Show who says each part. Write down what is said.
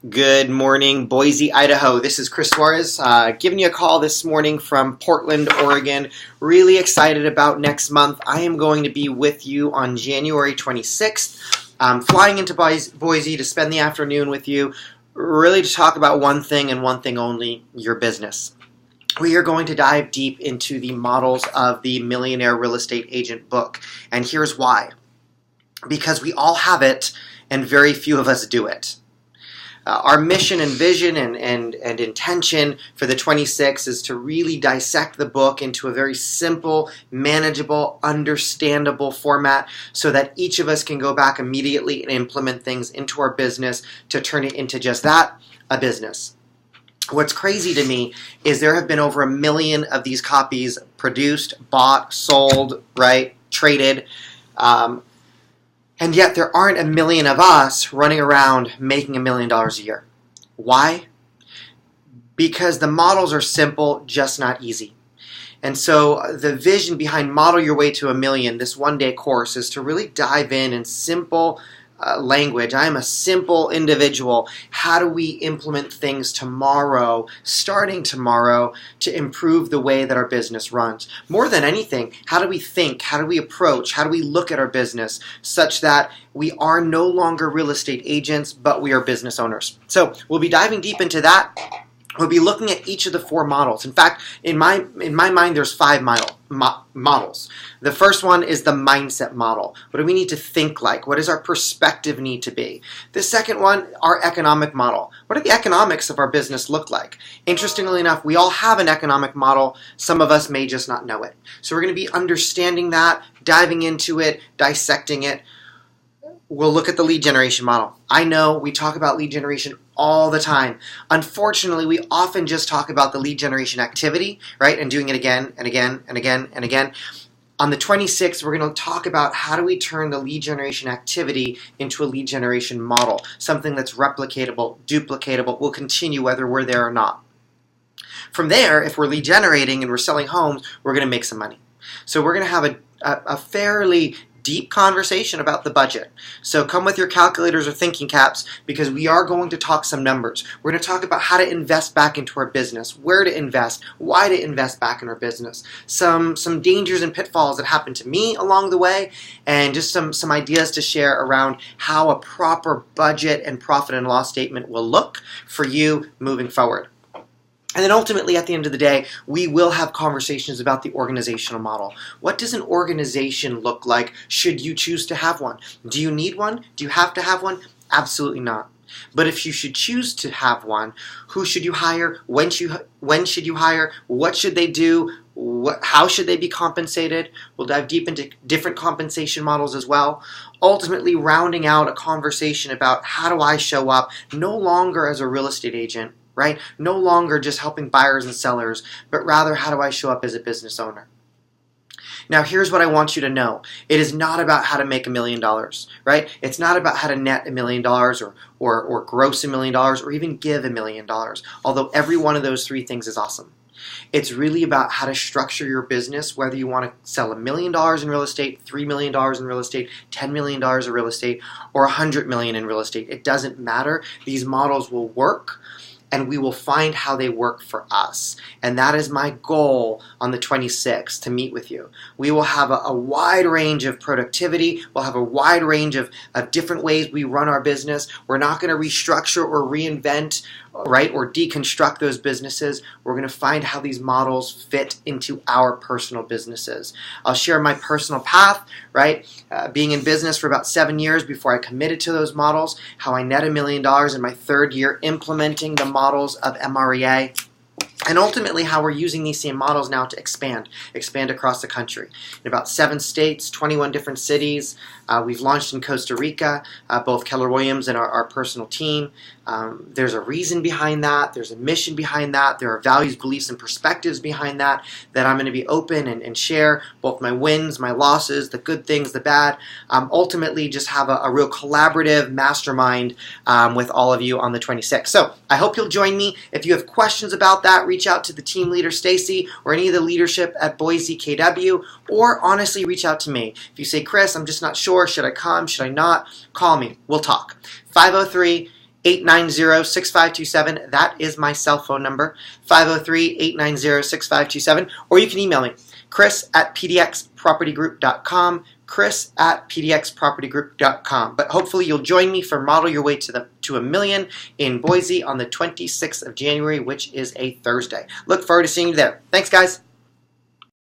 Speaker 1: Good morning, Boise, Idaho. This is Chris Suarez, giving you a call this morning from Portland, Oregon. Really excited about next month. I am going to be with you on January 26th. I'm flying into Boise to spend the afternoon with you, really to talk about one thing and one thing only, your business. We are going to dive deep into the models of the Millionaire Real Estate Agent book, and here's why. Because we all have it, and very few of us do it. Our mission and vision and intention for the 26 is to really dissect the book into a very simple, manageable, understandable format so that each of us can go back immediately and implement things into our business to turn it into just that, a business. What's crazy to me is there have been over 1 million of these copies produced, bought, sold, right, traded, and yet there aren't 1 million of us running around making $1 million a year. Why? Because the models are simple, just not easy. And so the vision behind Model Your Way to $1 Million, this one-day course, is to really dive in simple language. I am a simple individual. How do we implement things tomorrow, starting tomorrow, to improve the way that our business runs? More than anything, how do we think? How do we approach? How do we look at our business such that we are no longer real estate agents, but we are business owners? So we'll be diving deep into that. We'll be looking at each of the 4 models. In fact, in my mind, there's 5 models. The first one is the mindset model. What do we need to think like? What does our perspective need to be? The second one, our economic model. What do the economics of our business look like? Interestingly enough, we all have an economic model. Some of us may just not know it. So we're going to be understanding that, diving into it, dissecting it. We'll look at the lead generation model. I know we talk about lead generation all the time. Unfortunately, we often just talk about the lead generation activity, right? And doing it again and again and again and again. On the 26th, we're going to talk about how do we turn the lead generation activity into a lead generation model, something that's replicatable, duplicatable, will continue whether we're there or not. From there, if we're lead generating and we're selling homes, we're going to make some money. So we're going to have a fairly deep conversation about the budget. So come with your calculators or thinking caps because we are going to talk some numbers. We're going to talk about how to invest back into our business, where to invest, why to invest back in our business, some dangers and pitfalls that happened to me along the way, and just some ideas to share around how a proper budget and profit and loss statement will look for you moving forward. And then ultimately, at the end of the day, we will have conversations about the organizational model. What does an organization look like should you choose to have one? Do you need one? Do you have to have one? Absolutely not. But if you should choose to have one, who should you hire? When should you hire? What should they do? How should they be compensated? We'll dive deep into different compensation models as well. Ultimately, rounding out a conversation about how do I show up no longer as a real estate agent, right? No longer just helping buyers and sellers, but rather how do I show up as a business owner? Now, here's what I want you to know. It is not about how to make $1 million, right? It's not about how to net $1 million or gross $1 million or even give $1 million, although every one of those 3 things is awesome. It's really about how to structure your business, whether you want to sell $1 million in real estate, $3 million in real estate, $10 million in real estate, or $100 million in real estate. It doesn't matter. These models will work, and we will find how they work for us. And that is my goal on the 26th, to meet with you. We will have a wide range of productivity. We'll have a wide range of different ways we run our business. We're not going to restructure or reinvent, right, or deconstruct those businesses. We're going to find how these models fit into our personal businesses. I'll share my personal path, right, being in business for about 7 years before I committed to those models, how I net $1 million in my 3rd year implementing the models of MREA, and ultimately how we're using these same models now to expand across the country. In about 7 states, 21 different cities. We've launched in Costa Rica, both Keller Williams and our personal team. There's a reason behind that. There's a mission behind that. There are values, beliefs, and perspectives behind that I'm going to be open and share both my wins, my losses, the good things, the bad. Ultimately, just have a real collaborative mastermind with all of you on the 26th. So I hope you'll join me. If you have questions about that, reach out to the team leader, Stacy, or any of the leadership at Boise KW, or honestly, reach out to me. If you say, Chris, I'm just not sure, should I come, should I not, call me. We'll talk. 503 503-890-6527. That is my cell phone number, 503-890-6527. Or you can email me, chris@pdxpropertygroup.com, chris@pdxpropertygroup.com. But hopefully you'll join me for Model Your Way to $1 million in Boise on the 26th of January, which is a Thursday. Look forward to seeing you there. Thanks, guys.